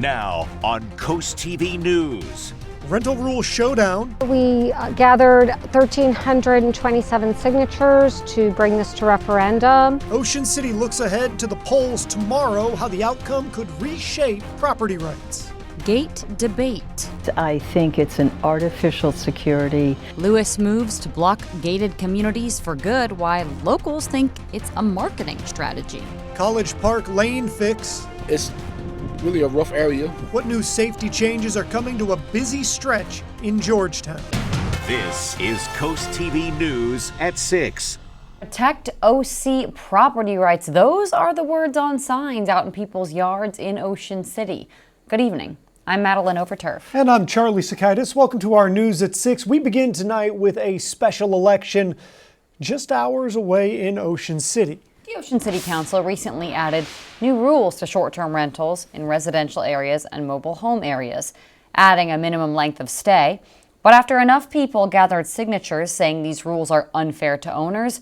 Now on Coast TV News. Rental rule showdown. We gathered 1,327 signatures to bring this to referendum. Ocean City looks ahead to the polls tomorrow, how the outcome could reshape property rights. Gate debate. I think it's an artificial security. Lewis moves to block gated communities for good, while locals think it's a marketing strategy. College Park lane fix. It's really a rough area. What new safety changes are coming to a busy stretch in Georgetown? This is Coast TV News at 6. Protect OC property rights. Those are the words on signs out in people's yards in Ocean City. Good evening. I'm Madeline Overturf. And I'm Charlie Sakaitis. Welcome to our News at 6. We begin tonight with a special election just hours away in Ocean City. The Ocean City Council recently added new rules to short-term rentals in residential areas and mobile home areas, adding a minimum length of stay. But after enough people gathered signatures saying these rules are unfair to owners,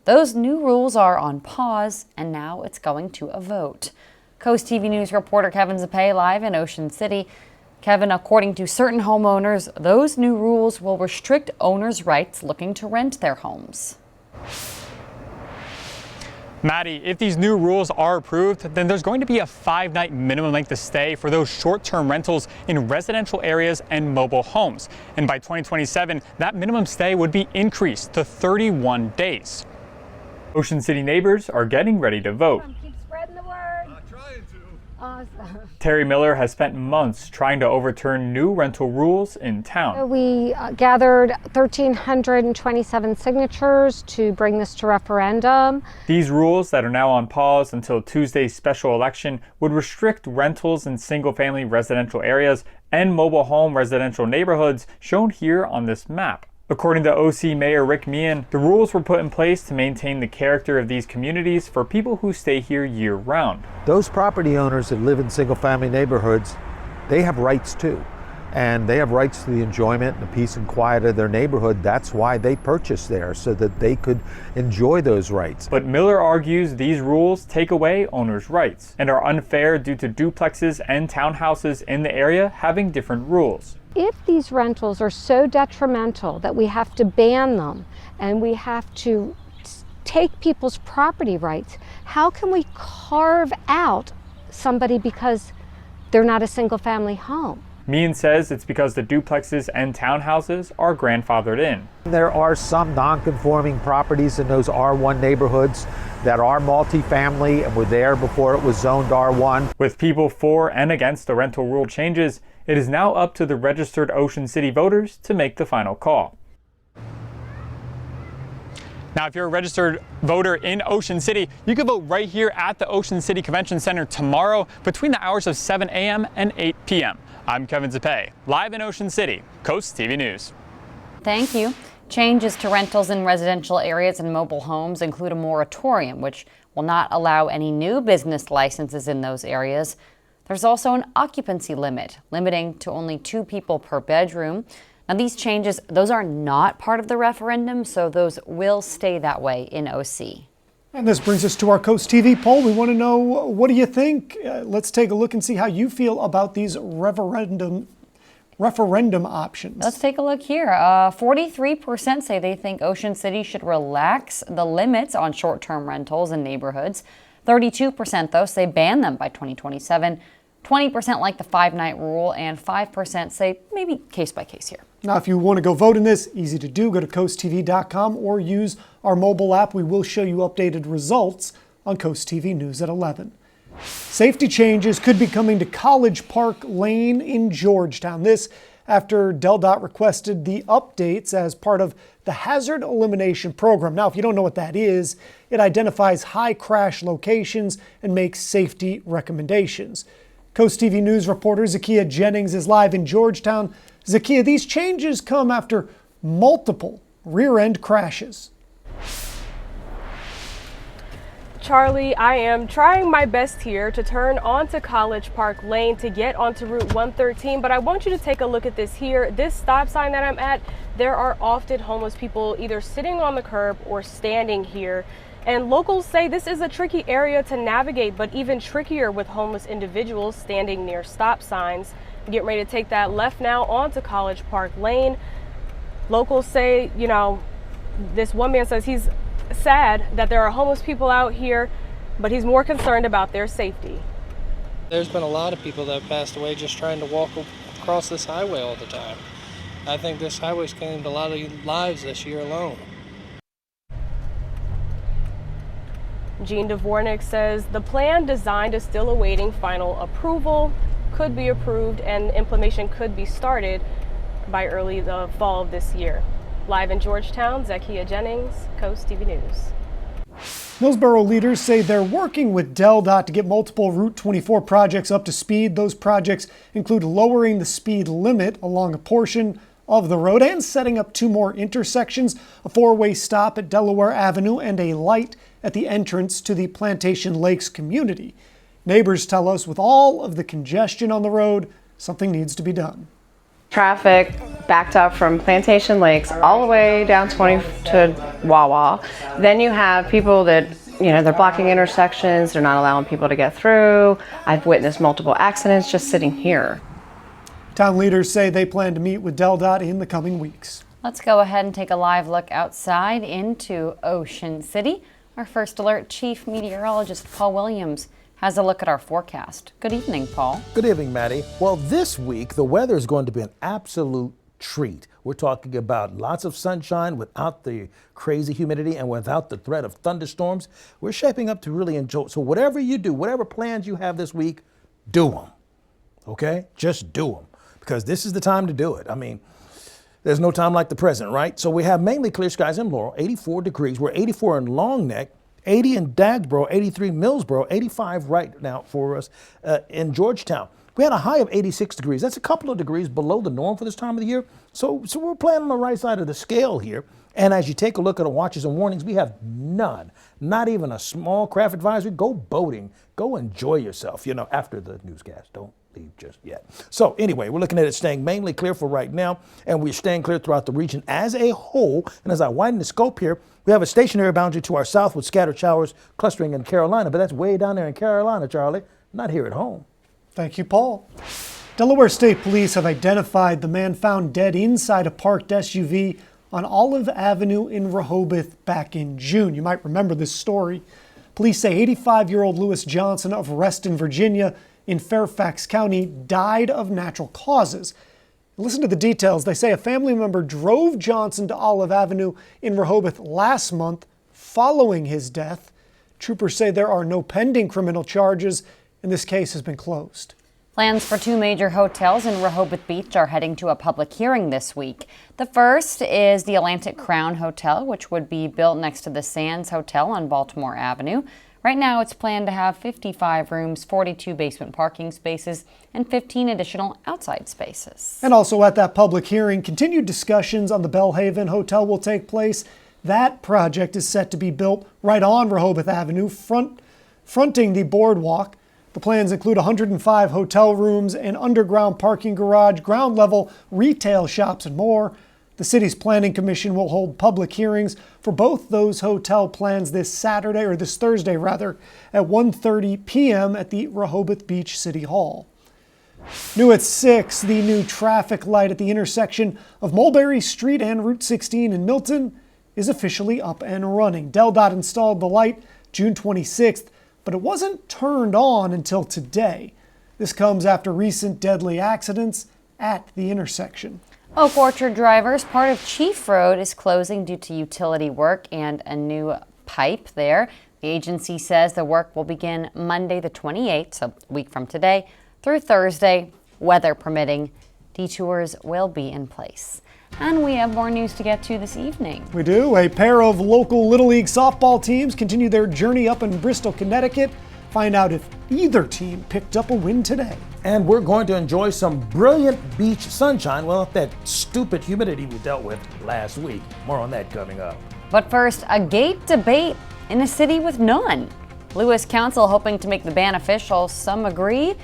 those new rules are on pause, and now it's going to a vote. Coast TV News reporter Kevin Zappé live in Ocean City. Kevin, according to certain homeowners, those new rules will restrict owners' rights looking to rent their homes. Maddie, if these new rules are approved, then there's going to be a 5-night minimum length of stay for those short-term rentals in residential areas and mobile homes. And by 2027, that minimum stay would be increased to 31 days. Ocean City neighbors are getting ready to vote. Keep spreading the word. Awesome. Terry Miller has spent months trying to overturn new rental rules in town. We gathered 1,327 signatures to bring this to referendum. These rules that are now on pause until Tuesday's special election would restrict rentals in single-family residential areas and mobile home residential neighborhoods shown here on this map. According to OC Mayor Rick Meehan, the rules were put in place to maintain the character of these communities for people who stay here year-round. Those property owners that live in single-family neighborhoods, they have rights too. And they have rights to the enjoyment and the peace and quiet of their neighborhood. That's why they purchased there, so that they could enjoy those rights. But Miller argues these rules take away owners' rights and are unfair due to duplexes and townhouses in the area having different rules. If these rentals are so detrimental that we have to ban them and we have to take people's property rights, how can we carve out somebody because they're not a single-family home? Meehan says it's because the duplexes and townhouses are grandfathered in. There are some non-conforming properties in those R1 neighborhoods that are multifamily and were there before it was zoned R1. With people for and against the rental rule changes, it is now up to the registered Ocean City voters to make the final call. Now, if you're a registered voter in Ocean City, you can vote right here at the Ocean City Convention Center tomorrow between the hours of 7 a.m. and 8 p.m. I'm Kevin Zappé, live in Ocean City, Coast TV News. Thank you. Changes to rentals in residential areas and mobile homes include a moratorium, which will not allow any new business licenses in those areas. There's also an occupancy limit, limiting to only 2 people per bedroom. Now, these changes, those are not part of the referendum, so those will stay that way in OC. And this brings us to our Coast TV poll. We want to know, what do you think? Let's take a look and see how you feel about these referendum options. Let's take a look here. 43% say they think Ocean City should relax the limits on short-term rentals in neighborhoods. 32% though say ban them by 2027. 20% like the 5-night rule, and 5% say maybe case by case here. Now, if you want to go vote in this, easy to do. Go to coasttv.com or use our mobile app. We will show you updated results on Coast TV News at 11. Safety changes could be coming to College Park Lane in Georgetown. This after DelDOT requested the updates as part of the Hazard Elimination Program. Now, if you don't know what that is, it identifies high crash locations and makes safety recommendations. Coast TV News reporter Zakiya Jennings is live in Georgetown. Zakiya, these changes come after multiple rear-end crashes. Charlie, I am trying my best here to turn onto College Park Lane to get onto Route 113, but I want you to take a look at this here. This stop sign that I'm at, there are often homeless people either sitting on the curb or standing here. And locals say this is a tricky area to navigate, but even trickier with homeless individuals standing near stop signs. Getting ready to take that left now onto College Park Lane. Locals say, this one man says he's sad that there are homeless people out here, but he's more concerned about their safety. There's been a lot of people that have passed away just trying to walk across this highway all the time. I think this highway's claimed a lot of lives this year alone. Gene Dvornik says the plan designed is still awaiting final approval, could be approved, and implementation could be started by early the fall of this year. Live in Georgetown, Zakia Jennings, Coast TV News. Millsboro leaders say they're working with DelDOT to get multiple Route 24 projects up to speed. Those projects include lowering the speed limit along a portion of the road and setting up 2 more intersections, a 4-way stop at Delaware Avenue, and a light at the entrance to the Plantation Lakes community. Neighbors tell us with all of the congestion on the road, something needs to be done. Traffic backed up from Plantation Lakes all the way down 20 to Wawa. Then you have people that, they're blocking intersections. They're not allowing people to get through. I've witnessed multiple accidents just sitting here. Town leaders say they plan to meet with DelDOT in the coming weeks. Let's go ahead and take a live look outside into Ocean City. Our First Alert Chief Meteorologist Paul Williams has a look at our forecast. Good evening, Paul. Good evening, Maddie. Well, this week, the weather is going to be an absolute treat. We're talking about lots of sunshine without the crazy humidity and without the threat of thunderstorms. We're shaping up to really enjoy. So whatever you do, whatever plans you have this week, do them. Okay? Just do them. Because this is the time to do it. I mean, there's no time like the present, right? So we have mainly clear skies in Laurel, 84 degrees. We're 84 in Long Neck, 80 in Dagsboro, 83 Millsboro, 85 right now for us in Georgetown. We had a high of 86 degrees. That's a couple of degrees below the norm for this time of the year. So we're playing on the right side of the scale here. And as you take a look at the watches and warnings, we have none, not even a small craft advisory. Go boating, go enjoy yourself, after the newscast. Don't leave just yet. So anyway, we're looking at it staying mainly clear for right now, and we're staying clear throughout the region as a whole. And as I widen the scope here, we have a stationary boundary to our south with scattered showers clustering in Carolina, but that's way down there in Carolina, Charlie, not here at home. Thank you, Paul. Delaware State Police have identified the man found dead inside a parked SUV on Olive Avenue in Rehoboth back in June. You might remember this story. Police say 85-year-old Lewis Johnson of Reston, Virginia, in Fairfax County, died of natural causes. Listen to the details. They say a family member drove Johnson to Olive Avenue in Rehoboth last month following his death. Troopers say there are no pending criminal charges, and this case has been closed. Plans for 2 major hotels in Rehoboth Beach are heading to a public hearing this week. The first is the Atlantic Crown Hotel, which would be built next to the Sands Hotel on Baltimore Avenue. Right now, it's planned to have 55 rooms, 42 basement parking spaces, and 15 additional outside spaces. And also at that public hearing, continued discussions on the Bellhaven Hotel will take place. That project is set to be built right on Rehoboth Avenue, fronting the boardwalk. The plans include 105 hotel rooms, an underground parking garage, ground level retail shops, and more. The city's planning commission will hold public hearings for both those hotel plans this Thursday at 1:30 p.m. at the Rehoboth Beach City Hall. New at 6, the new traffic light at the intersection of Mulberry Street and Route 16 in Milton is officially up and running. DelDOT installed the light June 26th, but it wasn't turned on until today. This comes after recent deadly accidents at the intersection. Oak Orchard drivers, part of Chief Road is closing due to utility work and a new pipe there. The agency says the work will begin Monday the 28th, so a week from today, through Thursday, weather permitting. Detours will be in place. And we have more news to get to this evening. We do. A pair of local Little League softball teams continue their journey up in Bristol, Connecticut. Find out if either team picked up a win today. And we're going to enjoy some brilliant beach sunshine. Well, that stupid humidity we dealt with last week. More on that coming up. But first, a gate debate in a city with none. Lewis Council hoping to make the ban official. Some agree.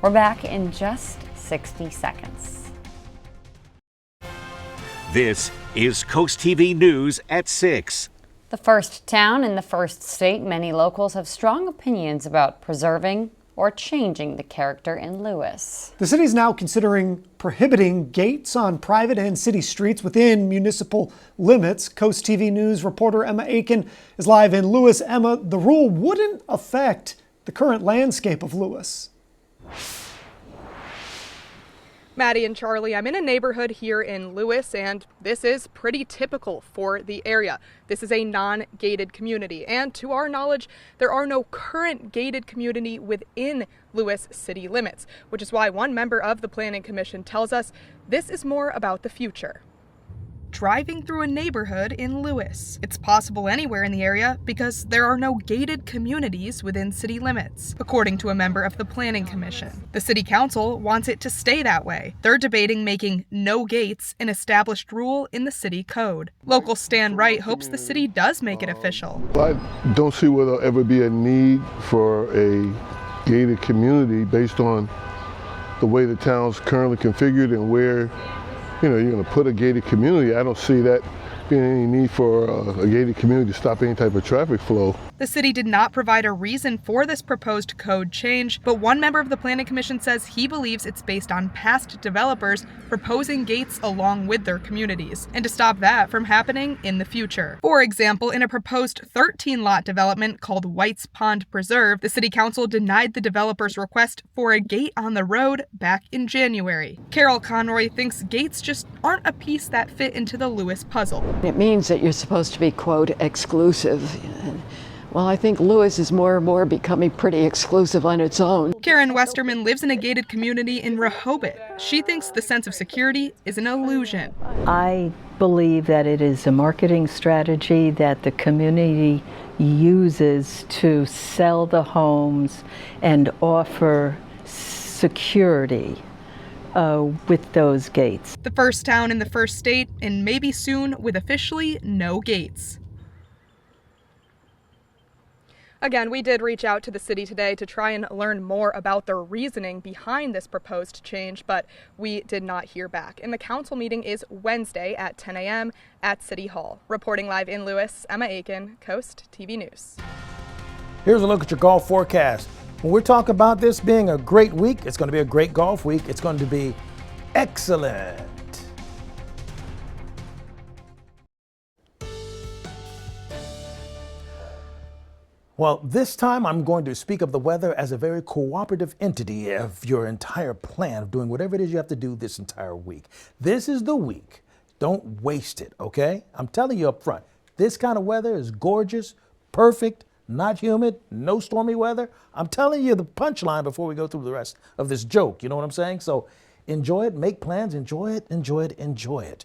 We're back in just 60 seconds. This is Coast TV News at 6. The first town in the first state, many locals have strong opinions about preserving or changing the character in Lewis. The city is now considering prohibiting gates on private and city streets within municipal limits. Coast TV News reporter Emma Aiken is live in Lewis. Emma, the rule wouldn't affect the current landscape of Lewis. Maddie and Charlie, I'm in a neighborhood here in Lewis, and this is pretty typical for the area. This is a non-gated community, and to our knowledge, there are no current gated community within Lewis city limits, which is why one member of the Planning Commission tells us this is more about the future. Driving through a neighborhood in Lewis. It's possible anywhere in the area because there are no gated communities within city limits, according to a member of the Planning Commission. The City Council wants it to stay that way. They're debating making no gates an established rule in the city code. Local Stan Wright hopes the city does make it official. I don't see where there'll ever be a need for a gated community based on the way the town's currently configured and where you're going to put a gated community. I don't see that being any need for a gated community to stop any type of traffic flow. The city did not provide a reason for this proposed code change, but one member of the Planning Commission says he believes it's based on past developers proposing gates along with their communities, and to stop that from happening in the future. For example, in a proposed 13-lot development called White's Pond Preserve, the City Council denied the developer's request for a gate on the road back in January. Carol Conroy thinks gates just aren't a piece that fit into the Lewis puzzle. It means that you're supposed to be, quote, exclusive. Well, I think Lewis is more and more becoming pretty exclusive on its own. Karen Westerman lives in a gated community in Rehoboth. She thinks the sense of security is an illusion. I believe that it is a marketing strategy that the community uses to sell the homes and offer security with those gates. The first town in the first state, and maybe soon with officially no gates. Again, we did reach out to the city today to try and learn more about their reasoning behind this proposed change, but we did not hear back. And the council meeting is Wednesday at 10 a.m. at City Hall. Reporting live in Lewis, Emma Aiken, Coast TV News. Here's a look at your golf forecast. When we're talking about this being a great week, it's going to be a great golf week. It's going to be excellent. Well, this time I'm going to speak of the weather as a very cooperative entity of your entire plan of doing whatever it is you have to do this entire week. This is the week. Don't waste it, okay? I'm telling you up front, this kind of weather is gorgeous, perfect, not humid, no stormy weather. I'm telling you the punchline before we go through the rest of this joke. You know what I'm saying? So enjoy it, make plans, enjoy it, enjoy it, enjoy it.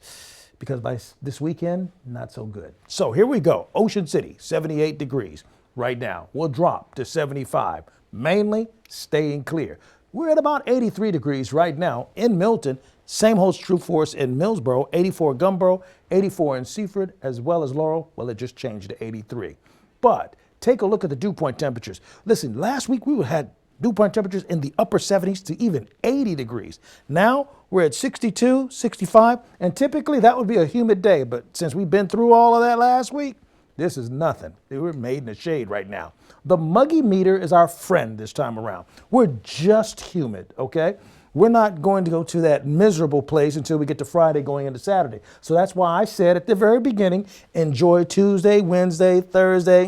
Because by this weekend, not so good. So here we go. Ocean City, 78 degrees. Right now, we'll drop to 75, mainly staying clear. We're at about 83 degrees right now in Milton. Same holds true for us in Millsboro, 84 Gumboro, 84 in Seaford, as well as Laurel. Well, it just changed to 83. But take a look at the dew point temperatures. Listen, last week we had dew point temperatures in the upper 70s to even 80 degrees. Now we're at 62, 65, and typically that would be a humid day. But since we've been through all of that last week, this is nothing. We're made in the shade right now. The muggy meter is our friend this time around. We're just humid, okay? We're not going to go to that miserable place until we get to Friday going into Saturday. So that's why I said at the very beginning, enjoy Tuesday, Wednesday, Thursday,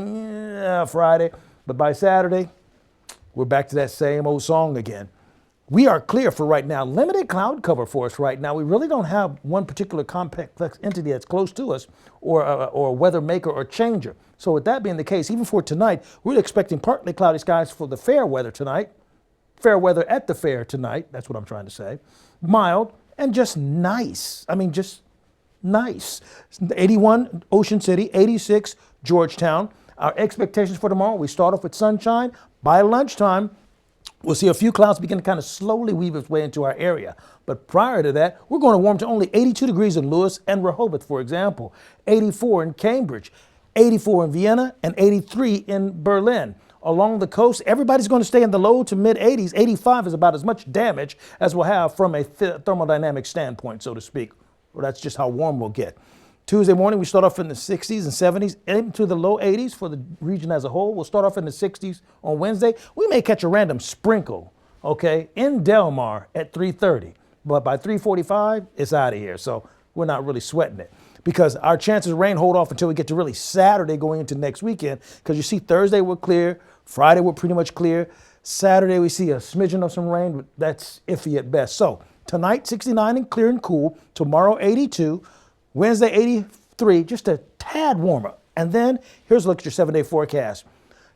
Friday. But by Saturday, we're back to that same old song again. We are clear for right now. Limited cloud cover for us right now. We really don't have one particular complex entity that's close to us or a weather maker or changer. So with that being the case, even for tonight, we're expecting partly cloudy skies for the fair weather tonight. Fair weather at the fair tonight. That's what I'm trying to say. Mild and just nice. I mean, just nice. 81 Ocean City, 86 Georgetown. Our expectations for tomorrow, we start off with sunshine. By lunchtime, we'll see a few clouds begin to kind of slowly weave its way into our area. But prior to that, we're going to warm to only 82 degrees in Lewis and Rehoboth, for example, 84 in Cambridge, 84 in Vienna, and 83 in Berlin. Along the coast, everybody's going to stay in the low to mid 80s. 85 is about as much damage as we'll have from a thermodynamic standpoint, so to speak. Well, that's just how warm we'll get. Tuesday morning, we start off in the 60s and 70s, into the low 80s for the region as a whole. We'll start off in the 60s on Wednesday. We may catch a random sprinkle, okay, in Del Mar at 3:30. But by 3:45, it's out of here. So we're not really sweating it, because our chances of rain hold off until we get to really Saturday going into next weekend. Because you see, Thursday we're clear, Friday we're pretty much clear. Saturday we see a smidgen of some rain, but that's iffy at best. So tonight, 69 and clear and cool. Tomorrow, 82. Wednesday, 83, just a tad warmer. And then here's a look at your 7-day forecast.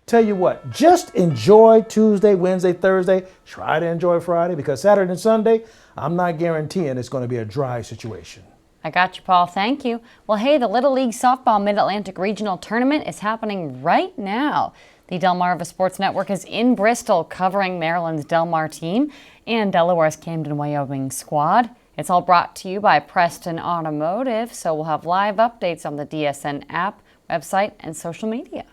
Tell you what, just enjoy Tuesday, Wednesday, Thursday. Try to enjoy Friday, because Saturday and Sunday, I'm not guaranteeing it's going to be a dry situation. I got you, Paul. Thank you. Well, hey, the Little League Softball Mid-Atlantic Regional Tournament is happening right now. The Delmarva Sports Network is in Bristol covering Maryland's Del Mar team and Delaware's Camden, Wyoming squad. It's all brought to you by Preston Automotive, so we'll have live updates on the DSN app, website, and social media.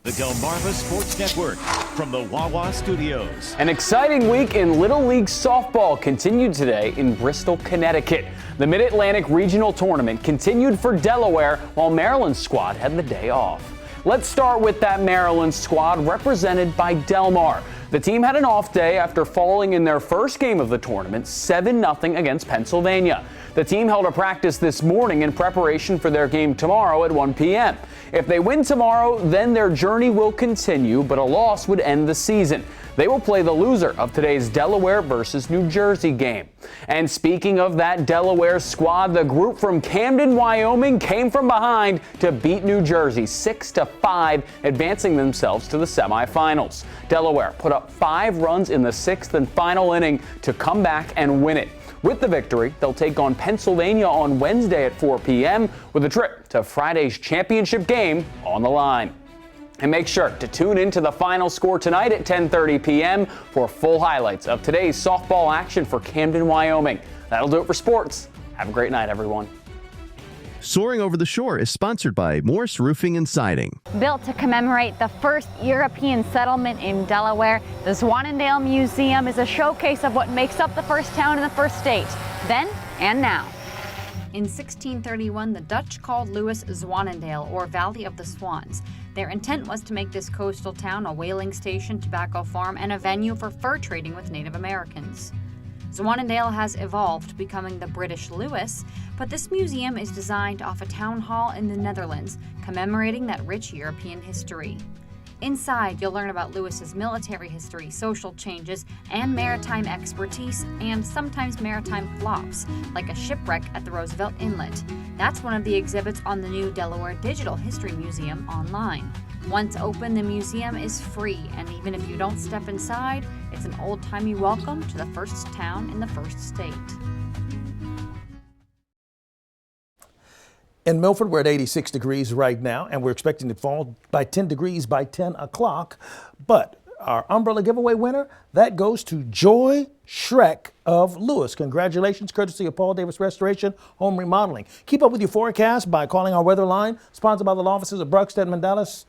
The Delmarva Sports Network from the Wawa Studios. An exciting week in Little League Softball continued today in Bristol, Connecticut. The Mid-Atlantic Regional Tournament continued for Delaware, while Maryland's squad had the day off. Let's start with that Maryland squad represented by Del Mar. The team had an off day after falling in their first game of the tournament 7-0 against Pennsylvania. The team held a practice this morning in preparation for their game tomorrow at 1 p.m. If they win tomorrow, then their journey will continue, but a loss would end the season. They will play the loser of today's Delaware versus New Jersey game. And speaking of that Delaware squad, the group from Camden, Wyoming came from behind to beat New Jersey 6-5, advancing themselves to the semifinals. Delaware put up 5 runs in the 6th and final inning to come back and win it. With the victory, they'll take on Pennsylvania on Wednesday at 4 p.m. with a trip to Friday's championship game on the line. And make sure to tune in to the final score tonight at 10:30 p.m. for full highlights of today's softball action for Camden, Wyoming. That'll do it for sports. Have a great night, everyone. Soaring Over the Shore is sponsored by Morse Roofing and Siding. Built to commemorate the first European settlement in Delaware, the Zwannendale Museum is a showcase of what makes up the first town in the first state, then and now. In 1631, the Dutch called Lewis Zwannendale, or Valley of the Swans. Their intent was to make this coastal town a whaling station, tobacco farm, and a venue for fur trading with Native Americans. Zwannendale has evolved, becoming the British Lewis, but this museum is designed off a town hall in the Netherlands, commemorating that rich European history. Inside, you'll learn about Lewis's military history, social changes, and maritime expertise, and sometimes maritime flops, like a shipwreck at the Roosevelt Inlet. That's one of the exhibits on the new Delaware Digital History Museum online. Once open, the museum is free, and even if you don't step inside, it's an old-timey welcome to the first town in the first state. In Milford, we're at 86 degrees right now, and we're expecting to fall by 10 degrees by 10 o'clock. But our umbrella giveaway winner, that goes to Joy Schreck of Lewis. Congratulations, courtesy of Paul Davis Restoration Home Remodeling. Keep up with your forecast by calling our weather line, sponsored by the law offices of Bruckstead, Mandalis,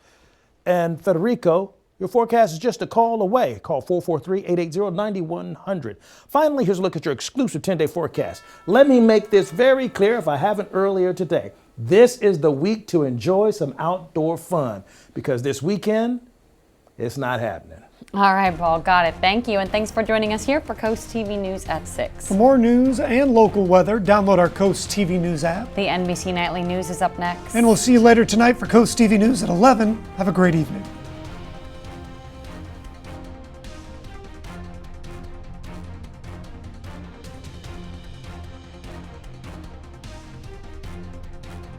and Federico. Your forecast is just a call away. Call 443-880-9100. Finally, here's a look at your exclusive 10-day forecast. Let me make this very clear if I haven't earlier today. This is the week to enjoy some outdoor fun, because this weekend, it's not happening. All right, Paul, got it. Thank you, and thanks for joining us here for Coast TV News at 6. For more news and local weather, download our Coast TV News app. The NBC Nightly News is up next. And we'll see you later tonight for Coast TV News at 11. Have a great evening.